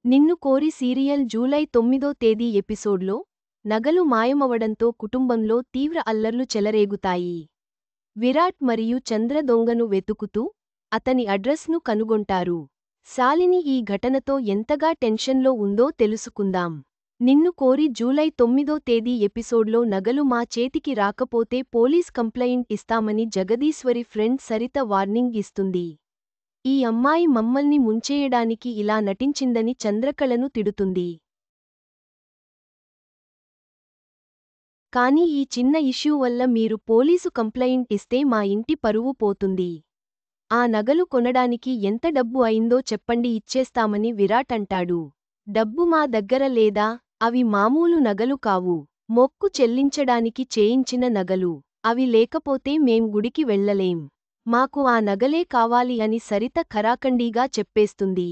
నిన్ను కోరి serial July 9వ తేదీ ఎపిసోడ్లో నగలు మాయమవడంతో కుటుంబంలో తీవ్ర అల్లర్లు చెలరేగుతాయి. విరాట్ మరియు చంద్ర దొంగను వెతుకుతూ అతని అడ్రస్ను కనుగొంటారు. శాలిని ఈ ఘటనతో ఎంతగా టెన్షన్లో ఉందో తెలుసుకుందాం. నిన్ను కోరి జూలై 9వ తేదీ ఎపిసోడ్లో నగలు మా చేతికి రాకపోతే పోలీస్ కంప్లయింట్ ఇస్తామని జగదీశ్వరి ఫ్రెండ్ సరిత వార్నింగ్ ఇస్తుంది. ఈ అమ్మాయి మమ్మల్ని ముంచేయడానికి ఇలా నటించిందని చంద్రకళను తిడుతుంది. కానీ ఈ చిన్న ఇష్యూ వల్ల మీరు పోలీసు కంప్లయింట్ ఇస్తే మా ఇంటి పరువు పోతుంది. ఆ నగలు కొనడానికి ఎంత డబ్బు అయిందో చెప్పండి, ఇచ్చేస్తామని విరాట్ అంటాడు. డబ్బు మా దగ్గర లేదా? అవి మామూలు నగలు కావు. మొక్కు చెల్లించడానికి చేయించిన నగలు. అవి లేకపోతే మేం గుడికి వెళ్లలేం. మాకు ఆ నగలే కావాలి అని సరిత ఖరాఖండీగా చెప్పేస్తుంది.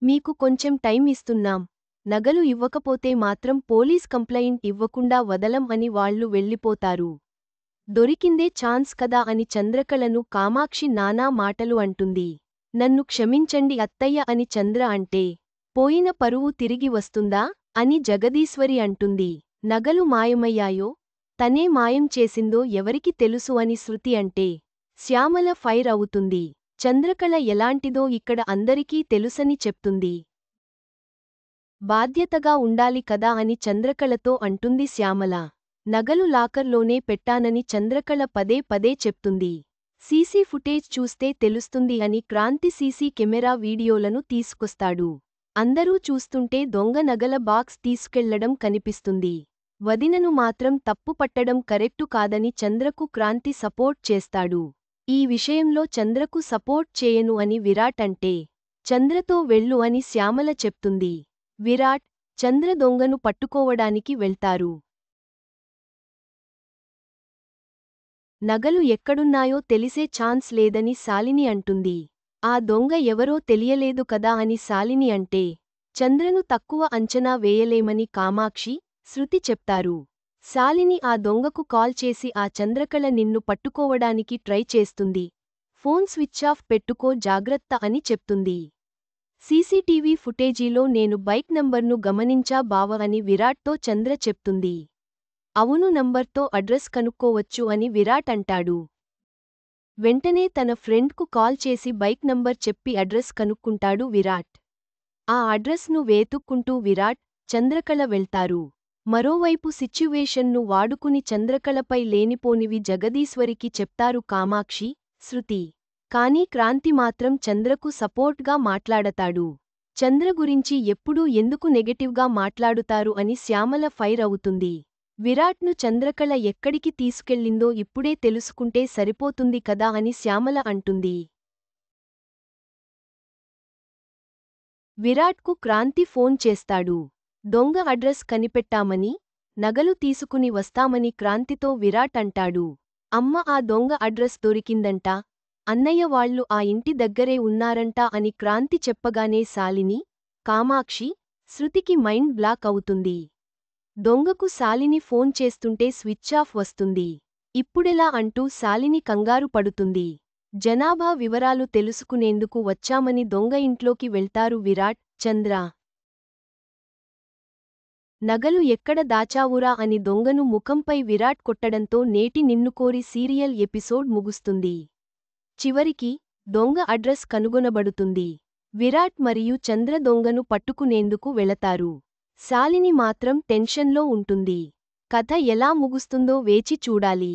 మీకు కొంచెం టైం ఇస్తున్నాం. నగలు ఇవ్వకపోతే మాత్రం పోలీస్ కంప్లయింట్ ఇవ్వకుండా వదలం అని వాళ్లు వెళ్ళిపోతారు. దొరికిందే ఛాన్స్ కదా అని చంద్రకళను కామాక్షి నానా మాటలు అంటుంది. నన్ను క్షమించండి అత్తయ్య అని చంద్ర అంటే, పోయిన పరువు తిరిగి వస్తుందా అని జగదీశ్వరి అంటుంది. నగలు మాయమయ్యాయో తనే మాయం చేసిందో ఎవరికి తెలుసు అని శృతి అంటే, శ్యామల ఫైర్ అవుతుంది. చంద్రకళ ఎలాంటిదో ఇక్కడ అందరికీ తెలుసని చెప్తుంది. బాధ్యతగా ఉండాలి కదా అని చంద్రకళతో అంటుంది శ్యామల. నగలు లాకర్లోనే పెట్టానని చంద్రకళ పదే పదే చెప్తుంది. సీసీ ఫుటేజ్ చూస్తే తెలుస్తుంది అని క్రాంతి సీసీ కెమెరా వీడియోలను తీసుకొస్తాడు. అందరూ చూస్తుంటే దొంగ నగల బాక్స్ తీసుకెళ్లడం కనిపిస్తుంది. వదినను మాత్రం తప్పు పట్టడం కరెక్టు కాదని చంద్రకు క్రాంతి సపోర్ట్ చేస్తాడు. ఈ విషయంలో చంద్రకు సపోర్ట్ చేయను అని విరాట్ అంటే, చంద్రతో వెళ్ళు అని శ్యామల చెప్తుంది. విరాట్, చంద్ర దొంగను పట్టుకోవడానికి వెళ్తారు. నగలు ఎక్కడున్నాయో తెలిసే ఛాన్స్ లేదని శాలిని అంటుంది. ఆ దొంగ ఎవరో తెలియలేదు కదా అని శాలిని అంటే, చంద్రను తక్కువ అంచనా వేయలేమని కామాక్షి, శృతి చెప్తారు. శాలిని ఆ దొంగకు కాల్ చేసి ఆ చంద్రకళ నిన్ను పట్టుకోవడానికి ట్రై చేస్తుంది. ఫోన్ స్విచ్ఆఫ్ పెట్టుకో జాగ్రత్త అని చెప్తుంది. సీసీటీవీ ఫుటేజీలో నేను బైక్ నంబర్ను గమనించా బావ అని విరాట్తో చంద్ర చెప్తుంది. అవును, నంబర్తో అడ్రస్ కనుక్కోవచ్చు అని విరాట్ అంటాడు. వెంటనే తన ఫ్రెండ్కు కాల్ చేసి బైక్ నంబర్ చెప్పి అడ్రస్ కనుక్కుంటాడు విరాట్. ఆ అడ్రస్ను వేతుక్కుంటూ విరాట్, చంద్రకళ వెళ్తారు. మరోవైపు సిచ్యువేషన్ను వాడుకుని చంద్రకళపై లేనిపోనివి జగదీశ్వరికి చెప్తారు కామాక్షి, శృతి. కానీ క్రాంతి మాత్రం చంద్రకు సపోర్ట్గా మాట్లాడతాడు. చంద్ర గురించి ఎప్పుడూ ఎందుకు నెగటివ్గా మాట్లాడుతారు అని శ్యామల ఫైర్ అవుతుంది. విరాట్ను చంద్రకళ ఎక్కడికి తీసుకెళ్లిందో ఇప్పుడే తెలుసుకుంటే సరిపోతుంది కదా అని శ్యామల అంటుంది. విరాట్కు క్రాంతి ఫోన్ చేస్తాడు. దొంగ అడ్రస్ కనిపెట్టామని, నగలు తీసుకుని వస్తామని క్రాంతితో విరాట్ అంటాడు. అమ్మ, ఆ దొంగ అడ్రస్ దొరికిందంట. అన్నయ్య వాళ్లు ఆ ఇంటి దగ్గరే ఉన్నారంట అని క్రాంతి చెప్పగానే శాలిని, కామాక్షి, శృతికి మైండ్ బ్లాక్ అవుతుంది. దొంగకు శాలిని ఫోన్ చేస్తుంటే స్విచ్ఆఫ్ వస్తుంది. ఇప్పుడెలా అంటూ శాలిని కంగారు పడుతుంది. జనాభా వివరాలు తెలుసుకునేందుకు వచ్చామని దొంగ ఇంట్లోకి వెళ్తారు విరాట్, చంద్ర. నగలు ఎక్కడ దాచావురా అని దొంగను ముఖంపై విరాట్ కొట్టడంతో నేటి నిన్నుకోరి సీరియల్ ఎపిసోడ్ ముగుస్తుంది. చివరికి దొంగ అడ్రస్ కనుగొనబడుతుంది. విరాట్ మరియు చంద్ర దొంగను పట్టుకునేందుకు వెళతారు. శాలిని మాత్రం టెన్షన్లో ఉంటుంది. కథ ఎలా ముగుస్తుందో వేచి చూడాలి.